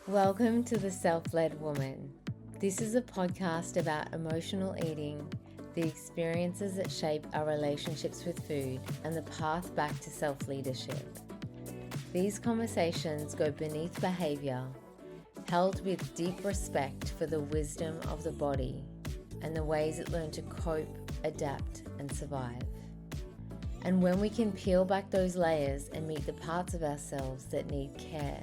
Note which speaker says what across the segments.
Speaker 1: Welcome to The Self-Led Woman. This is a podcast about emotional eating, the experiences that shape our relationships with food, and the path back to self-leadership. These conversations go beneath behavior, held with deep respect for the wisdom of the body and the ways it learned to cope, adapt, and survive. And when we can peel back those layers and meet the parts of ourselves that need care,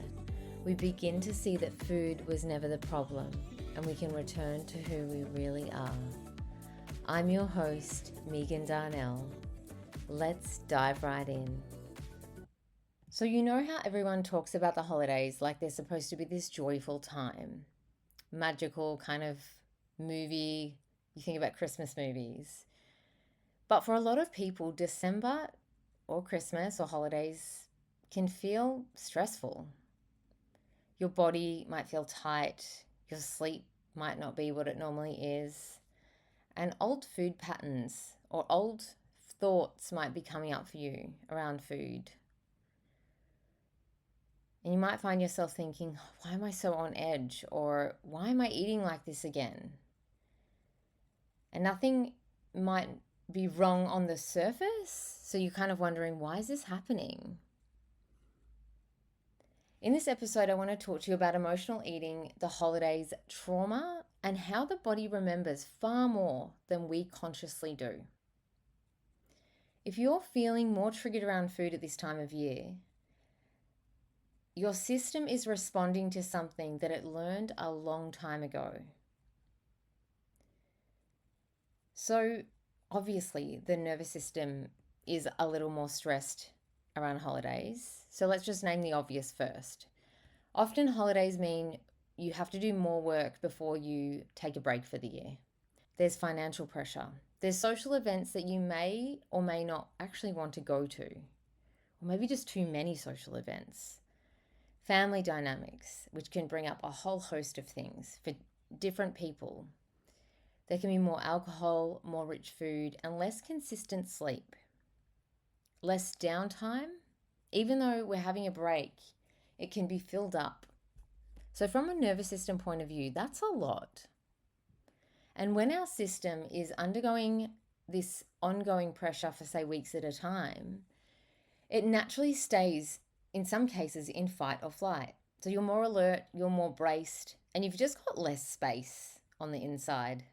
Speaker 1: we begin to see that food was never the problem and we can return to who we really are. I'm your host, Megan Darnell. Let's dive right in. So you know how everyone talks about the holidays like they're supposed to be this joyful time, magical kind of movie. You think about Christmas movies. But for a lot of people, December or Christmas or holidays can feel stressful. Your body might feel tight, your sleep might not be what it normally is, and old food patterns or old thoughts might be coming up for you around food. And you might find yourself thinking, why am I so on edge? Or why am I eating like this again? And nothing might be wrong on the surface, so you're kind of wondering, why is this happening? In this episode, I want to talk to you about emotional eating, the holidays, trauma, and how the body remembers far more than we consciously do. If you're feeling more triggered around food at this time of year, your system is responding to something that it learned a long time ago. So obviously, the nervous system is a little more stressed around holidays. So let's just name the obvious first. Often holidays mean you have to do more work before you take a break for the year. There's financial pressure. There's social events that you may or may not actually want to go to, or maybe just too many social events. Family dynamics, which can bring up a whole host of things for different people. There can be more alcohol, more rich food, and less consistent sleep. Less downtime. Even though we're having a break, it can be filled up. So from a nervous system point of view, that's a lot. And when our system is undergoing this ongoing pressure for, say, weeks at a time, it naturally stays, in some cases, in fight or flight. So you're more alert, you're more braced, and you've just got less space on the inside.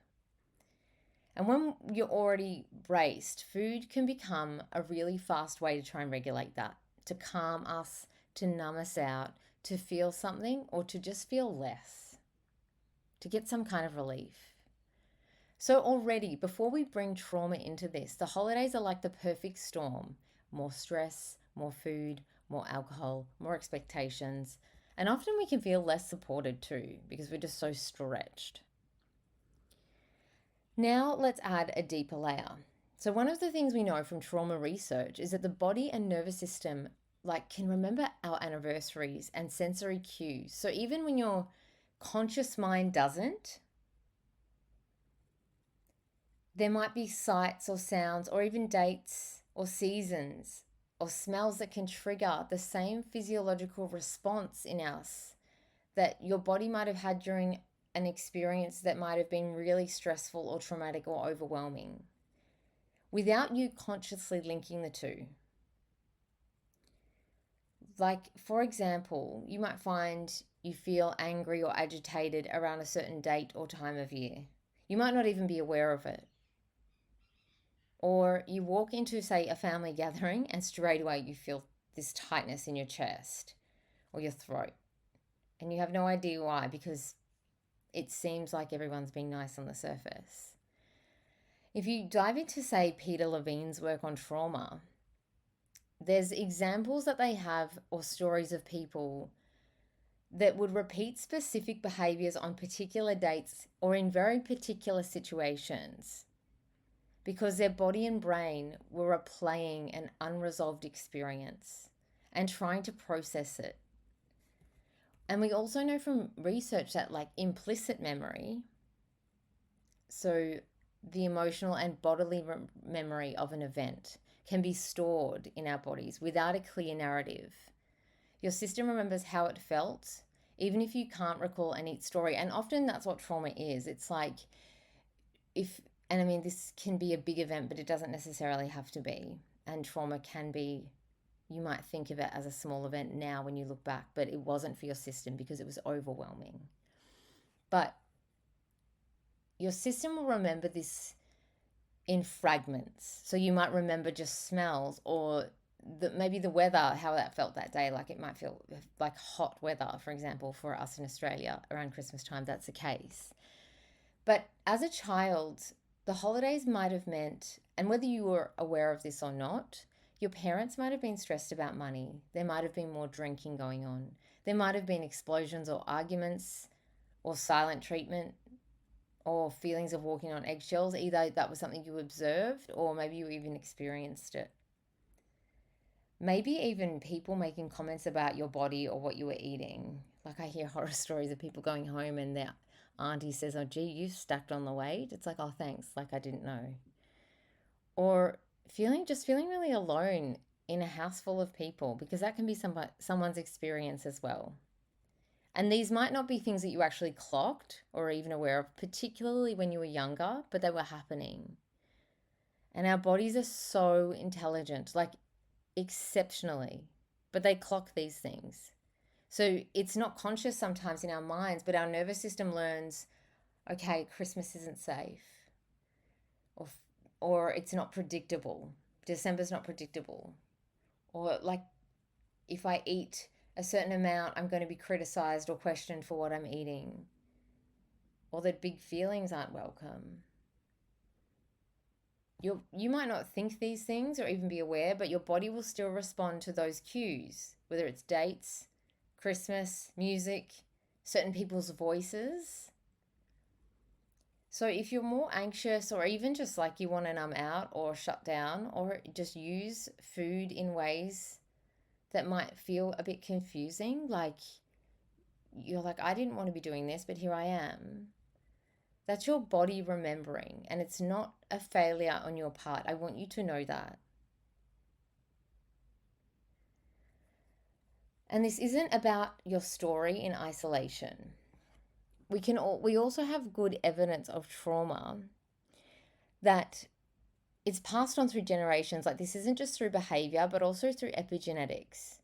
Speaker 1: And when you're already braced, food can become a really fast way to try and regulate that, to calm us, to numb us out, to feel something, or to just feel less, to get some kind of relief. So already, before we bring trauma into this, the holidays are like the perfect storm. More stress, more food, more alcohol, more expectations. And often we can feel less supported too, because we're just so stretched. Now let's add a deeper layer. So one of the things we know from trauma research is that the body and nervous system can remember our anniversaries and sensory cues. So even when your conscious mind doesn't, there might be sights or sounds or even dates or seasons or smells that can trigger the same physiological response in us that your body might have had during an experience that might have been really stressful or traumatic or overwhelming, without you consciously linking the two. For example, you might find you feel angry or agitated around a certain date or time of year. You might not even be aware of it. Or you walk into, say, a family gathering and straight away you feel this tightness in your chest or your throat. And you have no idea why, because it seems like everyone's being nice on the surface. If you dive into, say, Peter Levine's work on trauma, there's examples that they have or stories of people that would repeat specific behaviors on particular dates or in very particular situations because their body and brain were replaying an unresolved experience and trying to process it. And we also know from research that implicit memory, so the emotional and bodily memory of an event, can be stored in our bodies without a clear narrative. Your system remembers how it felt. even if you can't recall a neat story. And often that's what trauma is. It's like, if, and I mean, this can be a big event, but it doesn't necessarily have to be. And trauma can be, you might think of it as a small event now when you look back, but it wasn't for your system because it was overwhelming. But your system will remember this in fragments. So you might remember just smells, or maybe the weather, how that felt that day. Like it might feel like hot weather, for example, for us in Australia around Christmas time, that's the case. But as a child, the holidays might have meant, and whether you were aware of this or not, your parents might have been stressed about money. There might have been more drinking going on. There might have been explosions or arguments or silent treatment or feelings of walking on eggshells. Either that was something you observed or maybe you even experienced it. Maybe even people making comments about your body or what you were eating. Like I hear horror stories of people going home and their auntie says, "Oh, gee, you've stacked on the weight." It's like, "Oh, thanks. Like I didn't know." Or feeling really alone in a house full of people, because that can be someone's experience as well. And these might not be things that you actually clocked or even aware of, particularly when you were younger, but they were happening. And our bodies are so intelligent, like exceptionally, but they clock these things. So it's not conscious sometimes in our minds, but our nervous system learns, okay, Christmas isn't safe, or or it's not predictable. December's not predictable. Or like if I eat a certain amount, I'm going to be criticized or questioned for what I'm eating. Or that big feelings aren't welcome. You might not think these things or even be aware, but your body will still respond to those cues, whether it's dates, Christmas, music, certain people's voices. So if you're more anxious or even just like you want to numb out or shut down or just use food in ways that might feel a bit confusing, like you're like, I didn't want to be doing this, but here I am. That's your body remembering, and it's not a failure on your part. I want you to know that. And this isn't about your story in isolation. We also have good evidence of trauma that it's passed on through generations. Like this isn't just through behavior, but also through epigenetics.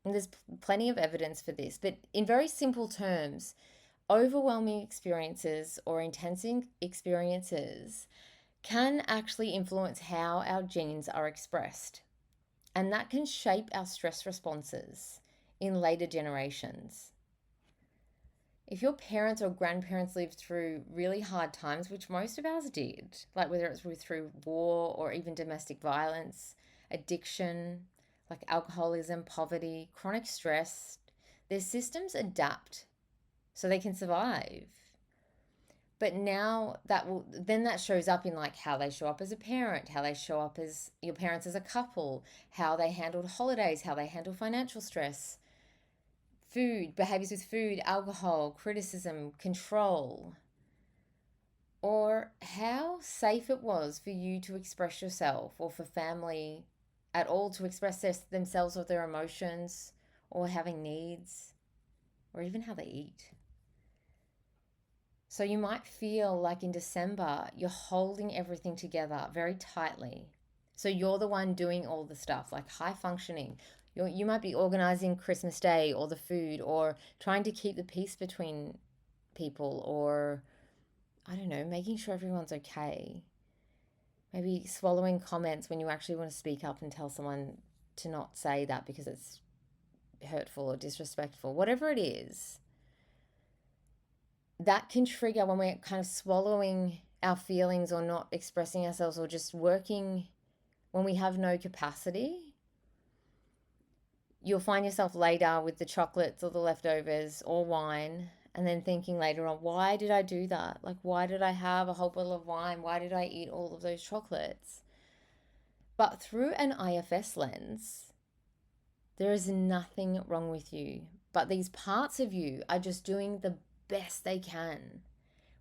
Speaker 1: And there's plenty of evidence for this. But in very simple terms, overwhelming experiences or intense experiences can actually influence how our genes are expressed. And that can shape our stress responses in later generations. If your parents or grandparents lived through really hard times, which most of ours did, like whether it's through war or even domestic violence, addiction, like alcoholism, poverty, chronic stress, their systems adapt so they can survive. But now that shows up in like how they show up as a parent, how they show up as your parents as a couple, how they handled holidays, how they handle financial stress, food, behaviors with food, alcohol, criticism, control, or how safe it was for you to express yourself or for family at all to express themselves or their emotions or having needs or even how they eat. So you might feel like in December, you're holding everything together very tightly. So you're the one doing all the stuff, like high functioning. You might be organizing Christmas Day or the food or trying to keep the peace between people or, I don't know, making sure everyone's okay. Maybe swallowing comments when you actually want to speak up and tell someone to not say that because it's hurtful or disrespectful, whatever it is. That can trigger when we're kind of swallowing our feelings or not expressing ourselves or just working when we have no capacity. You'll find yourself later with the chocolates or the leftovers or wine and then thinking later on, why did I do that? Like, why did I have a whole bottle of wine? Why did I eat all of those chocolates? But through an IFS lens, there is nothing wrong with you. But these parts of you are just doing the best they can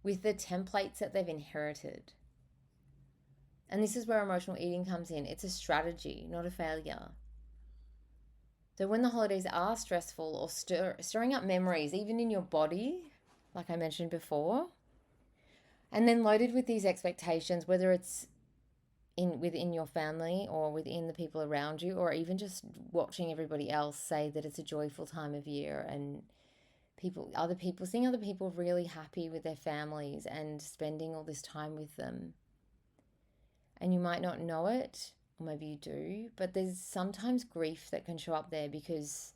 Speaker 1: with the templates that they've inherited. And this is where emotional eating comes in. It's a strategy, not a failure. So when the holidays are stressful or stirring up memories, even in your body, like I mentioned before, and then loaded with these expectations, whether it's within your family or within the people around you, or even just watching everybody else say that it's a joyful time of year, and seeing other people really happy with their families and spending all this time with them. And you might not know it, or maybe you do, but there's sometimes grief that can show up there because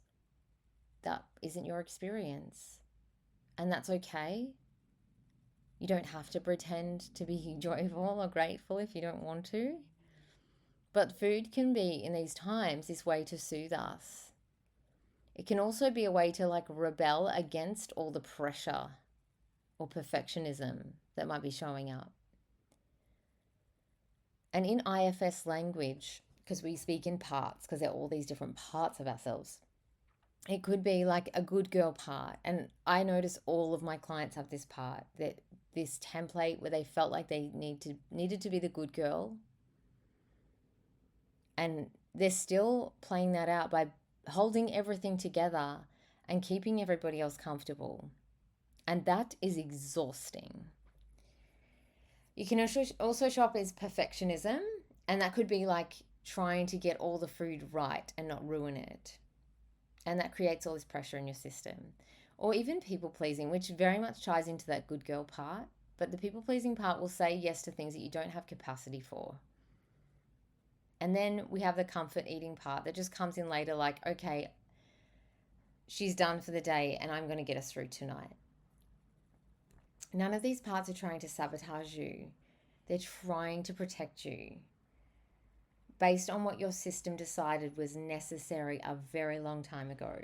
Speaker 1: that isn't your experience. And that's okay. You don't have to pretend to be joyful or grateful if you don't want to. But food can be, in these times, this way to soothe us. It can also be a way to like rebel against all the pressure or perfectionism that might be showing up. And in IFS language, because we speak in parts, because there are all these different parts of ourselves, it could be like a good girl part. And I notice all of my clients have this part, that this template where they felt like they needed to be the good girl. And they're still playing that out by holding everything together and keeping everybody else comfortable. And that is exhausting. You can also show up as perfectionism, and that could be like trying to get all the food right and not ruin it. And that creates all this pressure in your system. Or even people pleasing, which very much ties into that good girl part. But the people pleasing part will say yes to things that you don't have capacity for. And then we have the comfort eating part that just comes in later, like, okay, she's done for the day and I'm going to get us through tonight. None of these parts are trying to sabotage you. They're trying to protect you based on what your system decided was necessary a very long time ago.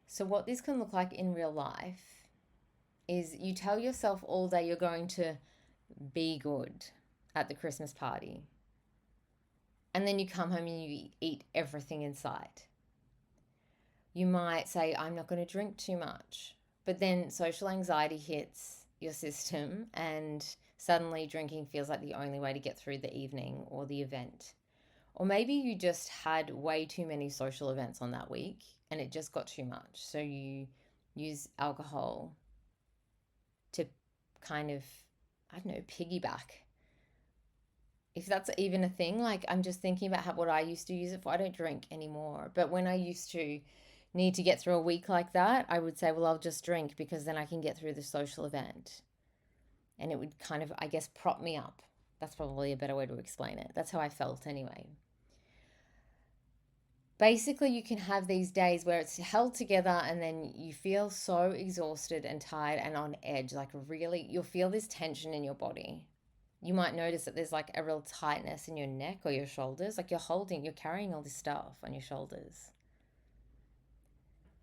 Speaker 1: So what this can look like in real life is you tell yourself all day you're going to be good at the Christmas party. And then you come home and you eat everything in sight. You might say, I'm not going to drink too much. But then social anxiety hits your system and suddenly drinking feels like the only way to get through the evening or the event. Or maybe you just had way too many social events on that week and it just got too much. So you use alcohol to kind of, I don't know, piggyback. If that's even a thing, like I'm just thinking about what I used to use it for. I don't drink anymore. But when I used to need to get through a week like that, I would say, well, I'll just drink because then I can get through the social event. And it would kind of, I guess, prop me up. That's probably a better way to explain it. That's how I felt anyway. Basically, you can have these days where it's held together and then you feel so exhausted and tired and on edge. Like really, you'll feel this tension in your body. You might notice that there's like a real tightness in your neck or your shoulders. Like you're carrying all this stuff on your shoulders.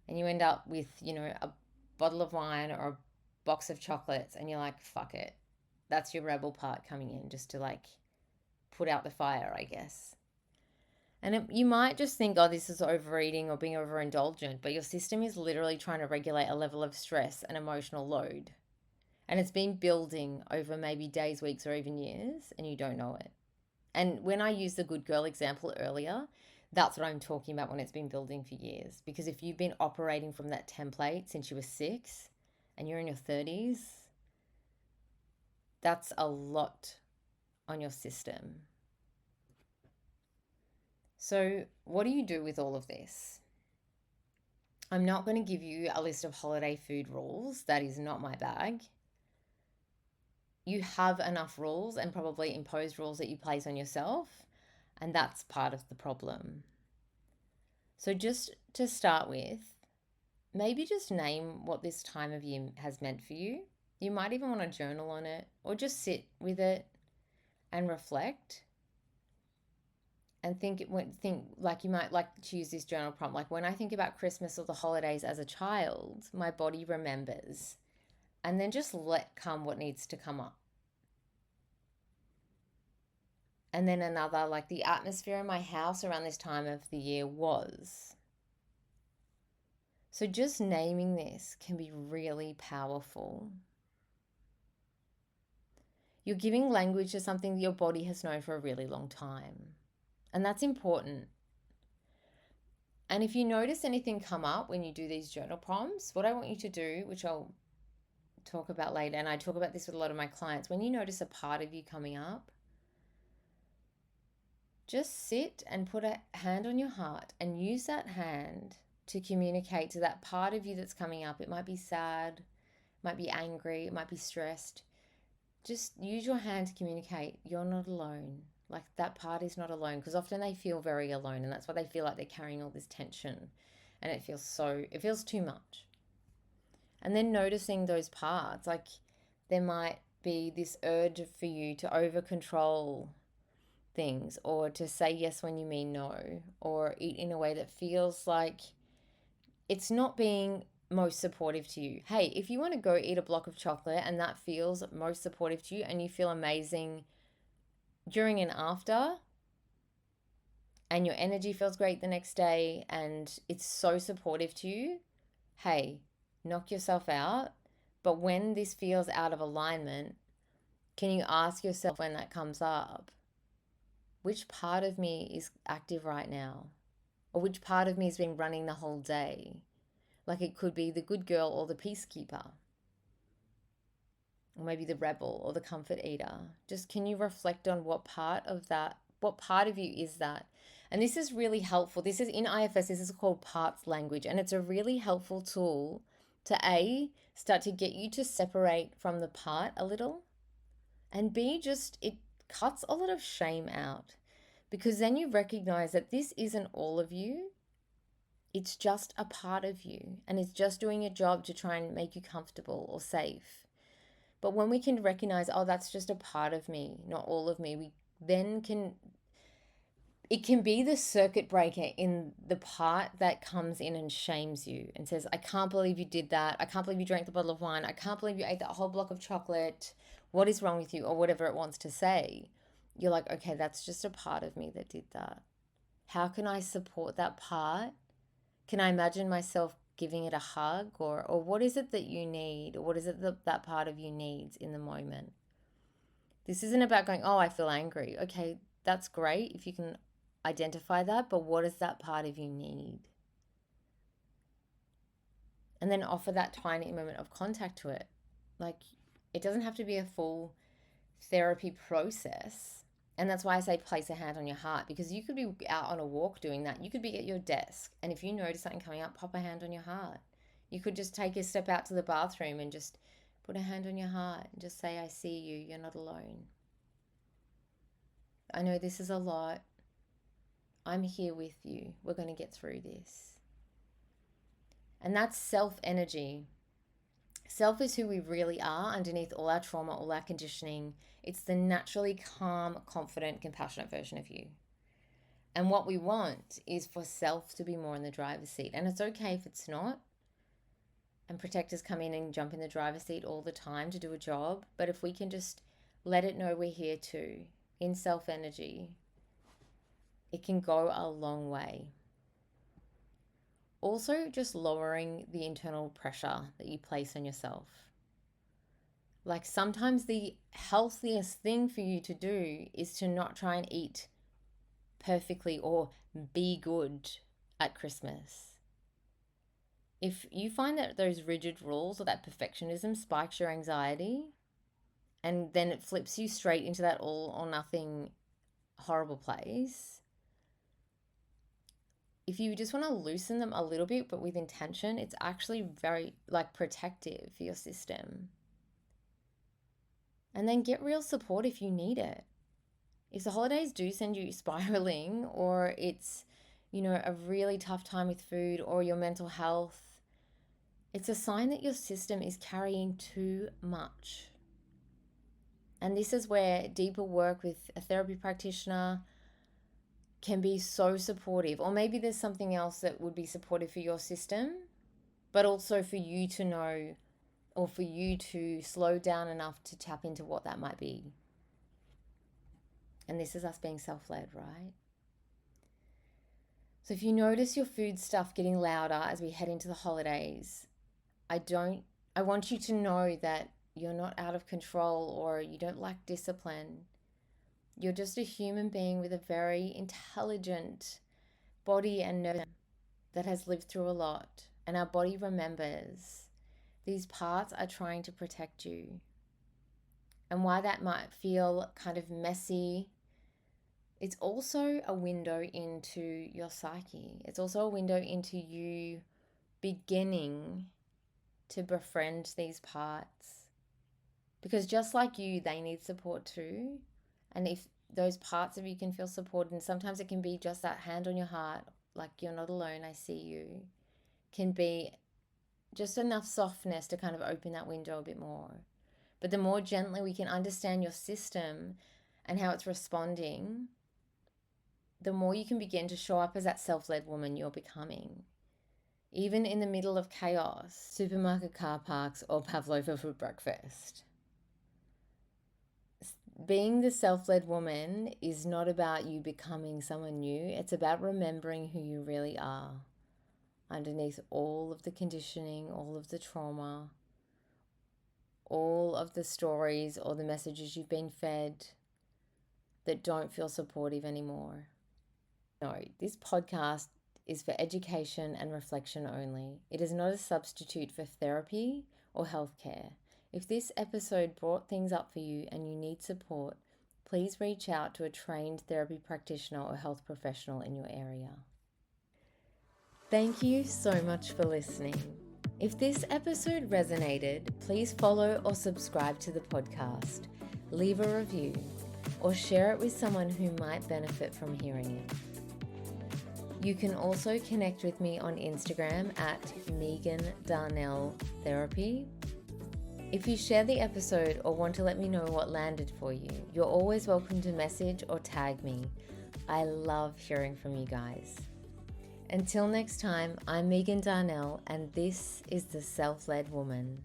Speaker 1: And you end up with, a bottle of wine or a box of chocolates and you're like, fuck it. That's your rebel part coming in just to like put out the fire, I guess. And you might just think, oh, this is overeating or being overindulgent, but your system is literally trying to regulate a level of stress and emotional load. And it's been building over maybe days, weeks, or even years, and you don't know it. And when I used the good girl example earlier, that's what I'm talking about when it's been building for years. Because if you've been operating from that template since you were 6 and you're in your 30s, that's a lot on your system. So, what do you do with all of this? I'm not going to give you a list of holiday food rules. That is not my bag. You have enough rules and probably imposed rules that you place on yourself, and that's part of the problem. So just to start with, maybe just name what this time of year has meant for you. You might even want to journal on it or just sit with it and reflect and think like you might like to use this journal prompt. Like when I think about Christmas or the holidays as a child, my body remembers, and then just let come what needs to come up. And then another, like the atmosphere in my house around this time of the year was. So just naming this can be really powerful. You're giving language to something that your body has known for a really long time. And that's important. And if you notice anything come up when you do these journal prompts, what I want you to do, which I'll talk about later, and I talk about this with a lot of my clients, when you notice a part of you coming up, just sit and put a hand on your heart and use that hand to communicate to that part of you that's coming up. It might be sad, it might be angry, it might be stressed. Just use your hand to communicate. You're not alone. Like that part is not alone, because often they feel very alone, and that's why they feel like they're carrying all this tension, and it feels too much. And then noticing those parts, like there might be this urge for you to over control things, or to say yes when you mean no, or eat in a way that feels like it's not being most supportive to you. Hey, if you want to go eat a block of chocolate and that feels most supportive to you and you feel amazing during and after, and your energy feels great the next day and it's so supportive to you, hey, knock yourself out. But when this feels out of alignment, can you ask yourself when that comes up, which part of me is active right now? Or which part of me has been running the whole day? Like it could be the good girl or the peacekeeper, or maybe the rebel or the comfort eater. Just can you reflect on what part of you is that? And this is really helpful. This is in IFS, this is called parts language, and it's a really helpful tool to A, start to get you to separate from the part a little, and B, just it cuts a lot of shame out, because then you recognize that this isn't all of you. It's just a part of you, and it's just doing a job to try and make you comfortable or safe. But when we can recognize, oh, that's just a part of me, not all of me, we then can, it can be the circuit breaker in the part that comes in and shames you and says, I can't believe you did that. I can't believe you drank the bottle of wine. I can't believe you ate that whole block of chocolate. What is wrong with you? Or whatever it wants to say. You're like, okay, that's just a part of me that did that. How can I support that part? Can I imagine myself giving it a hug, or what is it that you need, or what is it that part of you needs in the moment? This isn't about going, oh, I feel angry. Okay, that's great if you can identify that, but what does that part of you need? And then offer that tiny moment of contact to it. Like, it doesn't have to be a full therapy process. And that's why I say place a hand on your heart, because you could be out on a walk doing that. You could be at your desk, and if you notice something coming up, pop a hand on your heart. You could just take a step out to the bathroom and just put a hand on your heart and just say, I see you, you're not alone. I know this is a lot. I'm here with you. We're going to get through this. And that's self energy. Self is who we really are underneath all our trauma, all our conditioning. It's the naturally calm, confident, compassionate version of you. And what we want is for self to be more in the driver's seat. And it's okay if it's not. And protectors come in and jump in the driver's seat all the time to do a job. But if we can just let it know we're here too, in self energy, it can go a long way. Also, just lowering the internal pressure that you place on yourself. Like sometimes the healthiest thing for you to do is to not try and eat perfectly or be good at Christmas. If you find that those rigid rules or that perfectionism spikes your anxiety, and then it flips you straight into that all or nothing horrible place, if you just want to loosen them a little bit, but with intention, it's actually very like protective for your system. And then get real support if you need it. If the holidays do send you spiraling, or it's, a really tough time with food or your mental health, it's a sign that your system is carrying too much. And this is where deeper work with a therapy practitioner can be so supportive. Or maybe there's something else that would be supportive for your system, but also for you to know, or for you to slow down enough to tap into what that might be. And this is us being self-led, right? So if you notice your food stuff getting louder as we head into the holidays, I want you to know that you're not out of control or you don't lack discipline. You're just a human being with a very intelligent body and nervous system. that has lived through a lot, and our body remembers. These parts are trying to protect you. And why that might feel kind of messy, it's also a window into your psyche. It's also a window into you beginning to befriend these parts. Because just like you, they need support too. And if those parts of you can feel supported, and sometimes it can be just that hand on your heart, like you're not alone, I see you, can be just enough softness to kind of open that window a bit more. But the more gently we can understand your system and how it's responding, the more you can begin to show up as that self-led woman you're becoming. Even in the middle of chaos, supermarket car parks, or pavlova for breakfast. Being the self-led woman is not about you becoming someone new. It's about remembering who you really are underneath all of the conditioning, all of the trauma, all of the stories or the messages you've been fed that don't feel supportive anymore. No, this podcast is for education and reflection only. It is not a substitute for therapy or healthcare. If this episode brought things up for you and you need support, please reach out to a trained therapy practitioner or health professional in your area. Thank you so much for listening. If this episode resonated, please follow or subscribe to the podcast, leave a review, or share it with someone who might benefit from hearing it. You can also connect with me on Instagram at Megan Darnell Therapy. If you share the episode or want to let me know what landed for you, you're always welcome to message or tag me. I love hearing from you guys. Until next time, I'm Megan Darnell, and this is The Self-Led Woman.